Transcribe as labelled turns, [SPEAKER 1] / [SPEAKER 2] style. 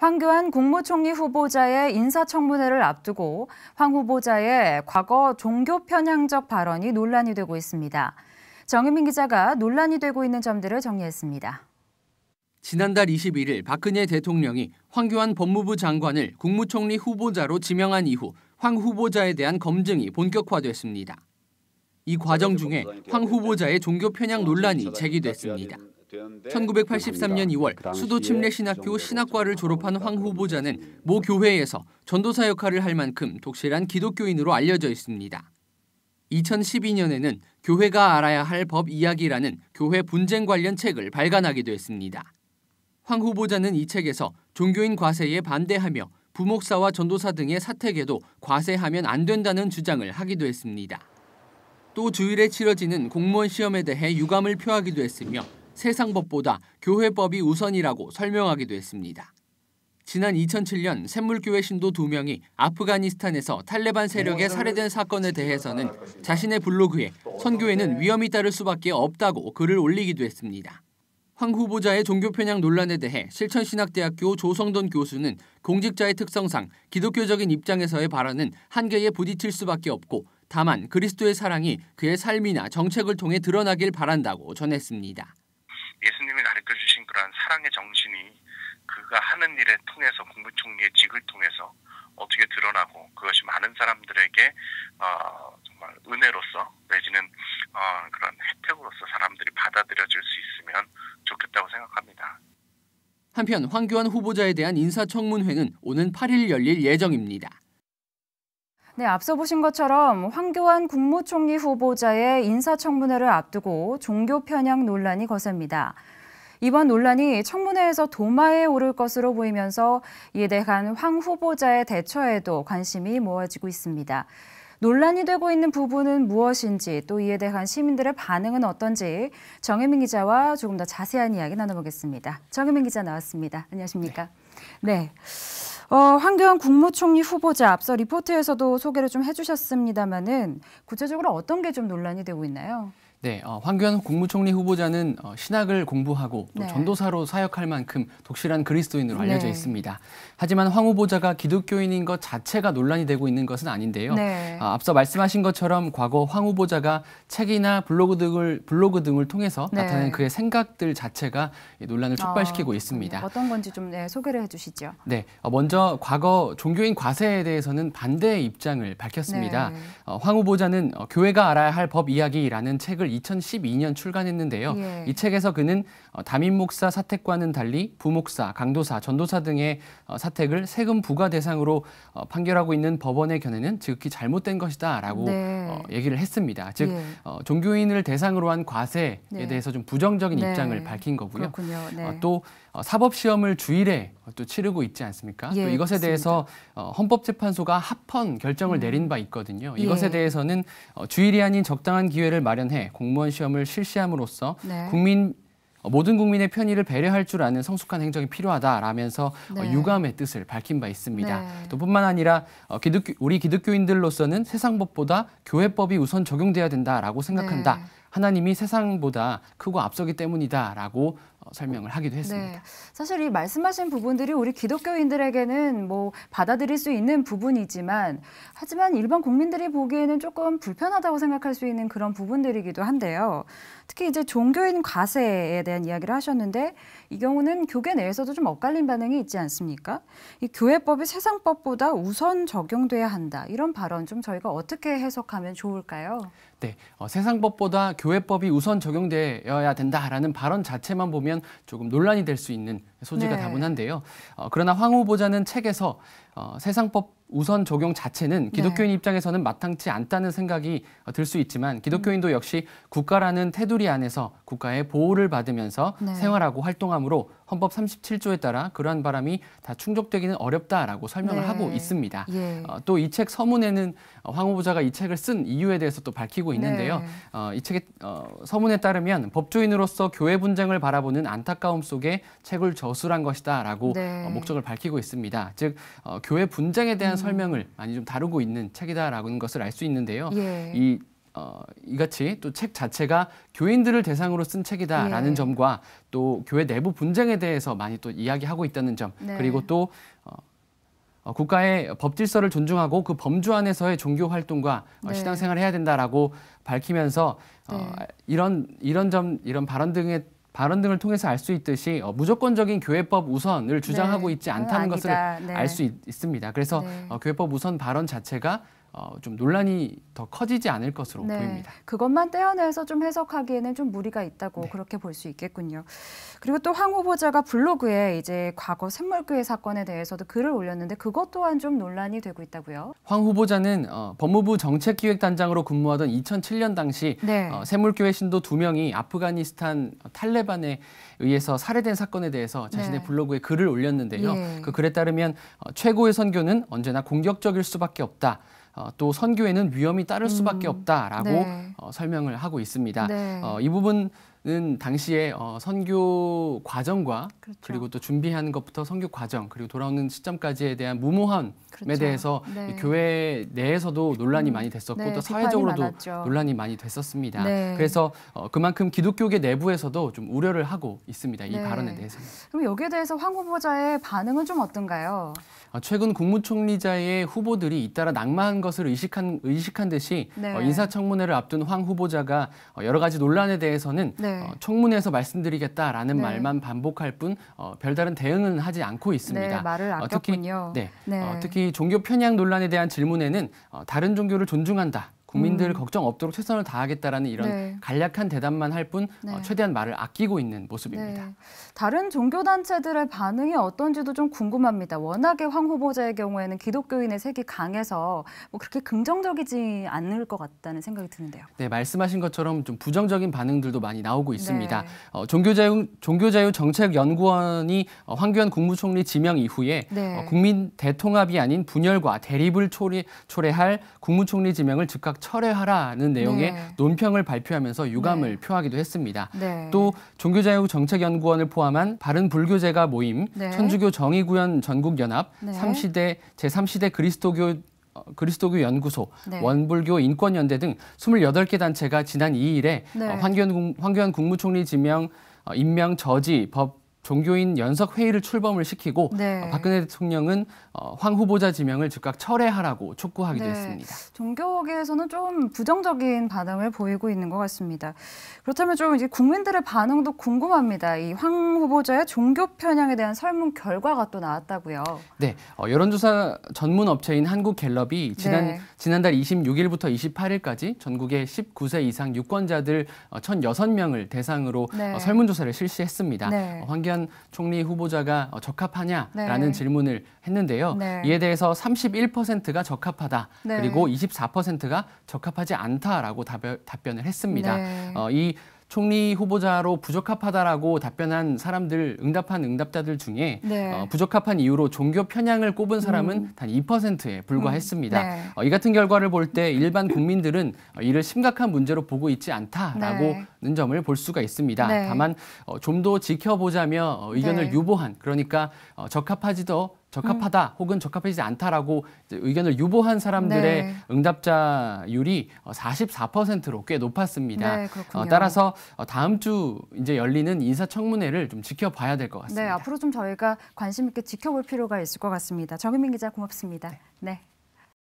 [SPEAKER 1] 황교안 국무총리 후보자의 인사청문회를 앞두고 황 후보자의 과거 종교 편향적 발언이 논란이 되고 있습니다. 정유민 기자가 논란이 되고 있는 점들을 정리했습니다.
[SPEAKER 2] 지난달 21일 박근혜 대통령이 황교안 법무부 장관을 국무총리 후보자로 지명한 이후 황 후보자에 대한 검증이 본격화됐습니다. 이 과정 중에 황 후보자의 종교 편향 논란이 제기됐습니다. 1983년 2월 수도침례신학교 신학과를 졸업한 황 후보자는 모 교회에서 전도사 역할을 할 만큼 독실한 기독교인으로 알려져 있습니다. 2012년에는 교회가 알아야 할 법 이야기라는 교회 분쟁 관련 책을 발간하기도 했습니다. 황 후보자는 이 책에서 종교인 과세에 반대하며 부목사와 전도사 등의 사택에도 과세하면 안 된다는 주장을 하기도 했습니다. 또 주일에 치러지는 공무원 시험에 대해 유감을 표하기도 했으며 세상법보다 교회법이 우선이라고 설명하기도 했습니다. 지난 2007년 샘물교회 신도 2명이 아프가니스탄에서 탈레반 세력에 살해된 사건에 대해서는 자신의 블로그에 선교에는 위험이 따를 수밖에 없다고 글을 올리기도 했습니다. 황 후보자의 종교 편향 논란에 대해 실천신학대학교 조성돈 교수는 공직자의 특성상 기독교적인 입장에서의 발언은 한계에 부딪힐 수밖에 없고 다만 그리스도의 사랑이 그의 삶이나 정책을 통해 드러나길 바란다고 전했습니다.
[SPEAKER 3] 예수님이 가르쳐주신 그러한 사랑의 정신이 그가 하는 일에 통해서 국무총리의 직을 통해서 어떻게 드러나고 그것이 많은 사람들에게 정말 은혜로서 내지는 그런 혜택으로서 사람들이 받아들여질 수 있으면 좋겠다고 생각합니다.
[SPEAKER 2] 한편 황교안 후보자에 대한 인사청문회는 오는 8일 열릴 예정입니다.
[SPEAKER 1] 네, 앞서 보신 것처럼 황교안 국무총리 후보자의 인사청문회를 앞두고 종교 편향 논란이 거셉니다. 이번 논란이 청문회에서 도마에 오를 것으로 보이면서 이에 대한 황 후보자의 대처에도 관심이 모아지고 있습니다. 논란이 되고 있는 부분은 무엇인지 또 이에 대한 시민들의 반응은 어떤지 정유민 기자와 조금 더 자세한 이야기 나눠보겠습니다. 정유민 기자 나왔습니다. 안녕하십니까? 네. 황교안 국무총리 후보자 앞서 리포트에서도 소개를 좀 해주셨습니다만은 구체적으로 어떤 게 좀 논란이 되고 있나요?
[SPEAKER 2] 네, 황교안 국무총리 후보자는 신학을 공부하고 또
[SPEAKER 1] 네.
[SPEAKER 2] 전도사로 사역할 만큼 독실한 그리스도인으로 알려져
[SPEAKER 1] 네.
[SPEAKER 2] 있습니다. 하지만 황 후보자가 기독교인인 것 자체가 논란이 되고 있는 것은 아닌데요.
[SPEAKER 1] 네.
[SPEAKER 2] 앞서 말씀하신 것처럼 과거 황 후보자가 책이나 블로그 등을 통해서
[SPEAKER 1] 네.
[SPEAKER 2] 나타낸 그의 생각들 자체가 논란을 촉발시키고 있습니다.
[SPEAKER 1] 어떤 건지 좀 소개를 해주시죠.
[SPEAKER 2] 네, 먼저 과거 종교인 과세에 대해서는 반대의 입장을 밝혔습니다.
[SPEAKER 1] 네.
[SPEAKER 2] 황 후보자는 교회가 알아야 할 법 이야기라는 책을 2012년 출간했는데요.
[SPEAKER 1] 예.
[SPEAKER 2] 이 책에서 그는 담임 목사 사택과는 달리 부목사, 강도사, 전도사 등의 사택을 세금 부과 대상으로 판결하고 있는 법원의 견해는 지극히 잘못된 것이다라고
[SPEAKER 1] 네.
[SPEAKER 2] 얘기를 했습니다. 즉
[SPEAKER 1] 예.
[SPEAKER 2] 종교인을 대상으로 한 과세에
[SPEAKER 1] 네.
[SPEAKER 2] 대해서 좀 부정적인
[SPEAKER 1] 네.
[SPEAKER 2] 입장을 밝힌 거고요.
[SPEAKER 1] 그렇군요. 네.
[SPEAKER 2] 또 사법시험을 주일에 또 치르고 있지 않습니까?
[SPEAKER 1] 예,
[SPEAKER 2] 또 이것에
[SPEAKER 1] 그렇습니다.
[SPEAKER 2] 대해서 헌법재판소가 합헌 결정을 내린 바 있거든요. 이것에
[SPEAKER 1] 예.
[SPEAKER 2] 대해서는 주일이 아닌 적당한 기회를 마련해 공무원 시험을 실시함으로써
[SPEAKER 1] 네.
[SPEAKER 2] 모든 국민의 편의를 배려할 줄 아는 성숙한 행정이 필요하다라면서
[SPEAKER 1] 네.
[SPEAKER 2] 유감의 뜻을 밝힌 바 있습니다.
[SPEAKER 1] 네.
[SPEAKER 2] 또 뿐만 아니라 우리 기독교인들로서는 세상법보다 교회법이 우선 적용돼야 된다라고 생각한다.
[SPEAKER 1] 네.
[SPEAKER 2] 하나님이 세상보다 크고 앞서기 때문이다라고 설명을 하기도 했습니다.
[SPEAKER 1] 네. 사실 이 말씀하신 부분들이 우리 기독교인들에게는 뭐 받아들일 수 있는 부분이지만 하지만 일반 국민들이 보기에는 조금 불편하다고 생각할 수 있는 그런 부분들이기도 한데요. 특히 이제 종교인 과세에 대한 이야기를 하셨는데 이 경우는 교계 내에서도 좀 엇갈린 반응이 있지 않습니까? 이 교회법이 세상법보다 우선 적용돼야 한다. 이런 발언 좀 저희가 어떻게 해석하면 좋을까요?
[SPEAKER 2] 네, 세상법보다 교회법이 우선 적용되어야 된다라는 발언 자체만 보면 조금 논란이 될 수 있는 소지가
[SPEAKER 1] 네.
[SPEAKER 2] 다분한데요. 그러나 황 후보자는 책에서 세상법 우선 적용 자체는 기독교인
[SPEAKER 1] 네.
[SPEAKER 2] 입장에서는 마땅치 않다는 생각이 들 수 있지만 기독교인도 역시 국가라는 테두리 안에서 국가의 보호를 받으면서
[SPEAKER 1] 네.
[SPEAKER 2] 생활하고 활동하므로 헌법 37조에 따라 그러한 바람이 다 충족되기는 어렵다라고 설명을
[SPEAKER 1] 네.
[SPEAKER 2] 하고 있습니다.
[SPEAKER 1] 예.
[SPEAKER 2] 또 이 책 서문에는 황 후보자가 이 책을 쓴 이유에 대해서 또 밝히고 있는데요.
[SPEAKER 1] 네.
[SPEAKER 2] 이 책의 서문에 따르면 법조인으로서 교회 분쟁을 바라보는 안타까움 속에 책을 저술한 것이다라고
[SPEAKER 1] 네.
[SPEAKER 2] 목적을 밝히고 있습니다. 즉 교회 분쟁에 대한 설명을 많이 좀 다루고 있는 책이다라는 것을 알 수 있는데요.
[SPEAKER 1] 예.
[SPEAKER 2] 이 이같이 또 책 자체가 교인들을 대상으로 쓴 책이다라는
[SPEAKER 1] 예.
[SPEAKER 2] 점과 또 교회 내부 분쟁에 대해서 많이 또 이야기하고 있다는 점,
[SPEAKER 1] 네. 그리고
[SPEAKER 2] 그리고 또 국가의 법 질서를 존중하고 그 범주 안에서의 종교 활동과
[SPEAKER 1] 네.
[SPEAKER 2] 신앙생활을 해야 된다라고 밝히면서
[SPEAKER 1] 네.
[SPEAKER 2] 이런 발언 등을 통해서 알 수 있듯이 무조건적인 교회법 우선을 주장하고
[SPEAKER 1] 네.
[SPEAKER 2] 있지 않다는 것을
[SPEAKER 1] 네.
[SPEAKER 2] 알 수 있습니다. 그래서
[SPEAKER 1] 네.
[SPEAKER 2] 교회법 우선 발언 자체가 좀 논란이 더 커지지 않을 것으로
[SPEAKER 1] 네.
[SPEAKER 2] 보입니다.
[SPEAKER 1] 그것만 떼어내서 좀 해석하기에는 좀 무리가 있다고
[SPEAKER 2] 네.
[SPEAKER 1] 그렇게 볼 수 있겠군요. 그리고 또 황 후보자가 블로그에 이제 과거 샘물교회 사건에 대해서도 글을 올렸는데 그것 또한 좀 논란이 되고 있다고요.
[SPEAKER 2] 황 후보자는 법무부 정책기획단장으로 근무하던 2007년 당시
[SPEAKER 1] 네.
[SPEAKER 2] 샘물교회 신도 2명이 아프가니스탄 탈레반에 의해서 살해된 사건에 대해서 자신의
[SPEAKER 1] 네.
[SPEAKER 2] 블로그에 글을 올렸는데요.
[SPEAKER 1] 예.
[SPEAKER 2] 그 글에 따르면 최고의 선교는 언제나 공격적일 수밖에 없다. 또 선교에는 위험이 따를 수밖에 없다라고
[SPEAKER 1] 네.
[SPEAKER 2] 설명을 하고 있습니다.
[SPEAKER 1] 네.
[SPEAKER 2] 이 부분은 당시에 선교 과정과
[SPEAKER 1] 그렇죠.
[SPEAKER 2] 그리고 또 준비하는 것부터 선교 과정 그리고 돌아오는 시점까지에 대한 무모함에
[SPEAKER 1] 그렇죠.
[SPEAKER 2] 대해서
[SPEAKER 1] 네.
[SPEAKER 2] 이 교회 내에서도 논란이 많이 됐었고
[SPEAKER 1] 네,
[SPEAKER 2] 또
[SPEAKER 1] 비판이
[SPEAKER 2] 사회적으로도
[SPEAKER 1] 많았죠.
[SPEAKER 2] 논란이 많이 됐었습니다.
[SPEAKER 1] 네.
[SPEAKER 2] 그래서 그만큼 기독교계 내부에서도 좀 우려를 하고 있습니다. 이
[SPEAKER 1] 네.
[SPEAKER 2] 발언에 대해서는.
[SPEAKER 1] 그럼 여기에 대해서 황 후보자의 반응은 좀 어떤가요?
[SPEAKER 2] 최근 국무총리자의 후보들이 잇따라 낙마한 것을 의식한 듯이
[SPEAKER 1] 네.
[SPEAKER 2] 인사청문회를 앞둔 황 후보자가 여러 가지 논란에 대해서는
[SPEAKER 1] 네.
[SPEAKER 2] 청문회에서 말씀드리겠다라는
[SPEAKER 1] 네.
[SPEAKER 2] 말만 반복할 뿐 별다른 대응은 하지 않고 있습니다.
[SPEAKER 1] 네, 말을 아꼈군요.
[SPEAKER 2] 특히 종교 편향 논란에 대한 질문에는 다른 종교를 존중한다. 국민들 걱정 없도록 최선을 다하겠다라는 이런
[SPEAKER 1] 네.
[SPEAKER 2] 간략한 대답만 할 뿐
[SPEAKER 1] 네.
[SPEAKER 2] 최대한 말을 아끼고 있는 모습입니다.
[SPEAKER 1] 네. 다른 종교단체들의 반응이 어떤지도 좀 궁금합니다. 워낙에 황 후보자의 경우에는 기독교인의 색이 강해서 뭐 그렇게 긍정적이지 않을 것 같다는 생각이 드는데요.
[SPEAKER 2] 네, 말씀하신 것처럼 좀 부정적인 반응들도 많이 나오고 있습니다.
[SPEAKER 1] 네.
[SPEAKER 2] 종교자유정책연구원이 황교안 국무총리 지명 이후에
[SPEAKER 1] 네.
[SPEAKER 2] 국민 대통합이 아닌 분열과 대립을 초래할 국무총리 지명을 즉각 철회하라는 내용의
[SPEAKER 1] 네.
[SPEAKER 2] 논평을 발표하면서 유감을
[SPEAKER 1] 네.
[SPEAKER 2] 표하기도 했습니다.
[SPEAKER 1] 네.
[SPEAKER 2] 또 종교자유정책연구원을 포함한 바른 불교제가 모임,
[SPEAKER 1] 네.
[SPEAKER 2] 천주교 정의구현 전국연합,
[SPEAKER 1] 네.
[SPEAKER 2] 제3시대 그리스도교 연구소,
[SPEAKER 1] 네.
[SPEAKER 2] 원불교 인권연대 등 28개 단체가 지난 2일에
[SPEAKER 1] 네.
[SPEAKER 2] 황교안 국무총리 임명 저지 법 종교인 연석 회의를 출범을 시키고
[SPEAKER 1] 네.
[SPEAKER 2] 박근혜 대통령은 황 후보자 지명을 즉각 철회하라고 촉구하기도
[SPEAKER 1] 네.
[SPEAKER 2] 했습니다.
[SPEAKER 1] 종교계에서는 좀 부정적인 반응을 보이고 있는 것 같습니다. 그렇다면 좀 이제 국민들의 반응도 궁금합니다. 이 황 후보자의 종교 편향에 대한 설문 결과가 또 나왔다고요.
[SPEAKER 2] 네, 여론조사 전문 업체인 한국갤럽이 지난달 26일부터 28일까지 전국의 19세 이상 유권자들 1,006명을 대상으로
[SPEAKER 1] 네.
[SPEAKER 2] 설문조사를 실시했습니다.
[SPEAKER 1] 네.
[SPEAKER 2] 황교안 총리 후보자가 적합하냐라는
[SPEAKER 1] 네.
[SPEAKER 2] 질문을 했는데요.
[SPEAKER 1] 네.
[SPEAKER 2] 이에 대해서 31%가 적합하다,
[SPEAKER 1] 네.
[SPEAKER 2] 그리고 24%가 적합하지 않다라고 답변을 했습니다.
[SPEAKER 1] 네.
[SPEAKER 2] 이 총리 후보자로 부적합하다라고 답변한 응답자들 중에
[SPEAKER 1] 네.
[SPEAKER 2] 부적합한 이유로 종교 편향을 꼽은 사람은 단 2%에 불과했습니다.
[SPEAKER 1] 네.
[SPEAKER 2] 이 같은 결과를 볼 때 일반 국민들은 이를 심각한 문제로 보고 있지 않다라는 점을 볼 수가 있습니다.
[SPEAKER 1] 네.
[SPEAKER 2] 다만 좀 더 지켜보자며 의견을
[SPEAKER 1] 네.
[SPEAKER 2] 유보한, 그러니까 적합하다 혹은 적합하지 않다라고 의견을 유보한 사람들의
[SPEAKER 1] 네.
[SPEAKER 2] 응답자율이 44%로 꽤 높았습니다.
[SPEAKER 1] 네, 그렇군요.
[SPEAKER 2] 따라서 다음 주 이제 열리는 인사청문회를 좀 지켜봐야 될 것 같습니다.
[SPEAKER 1] 네, 앞으로 좀 저희가 관심 있게 지켜볼 필요가 있을 것 같습니다. 정은민 기자 고맙습니다. 네.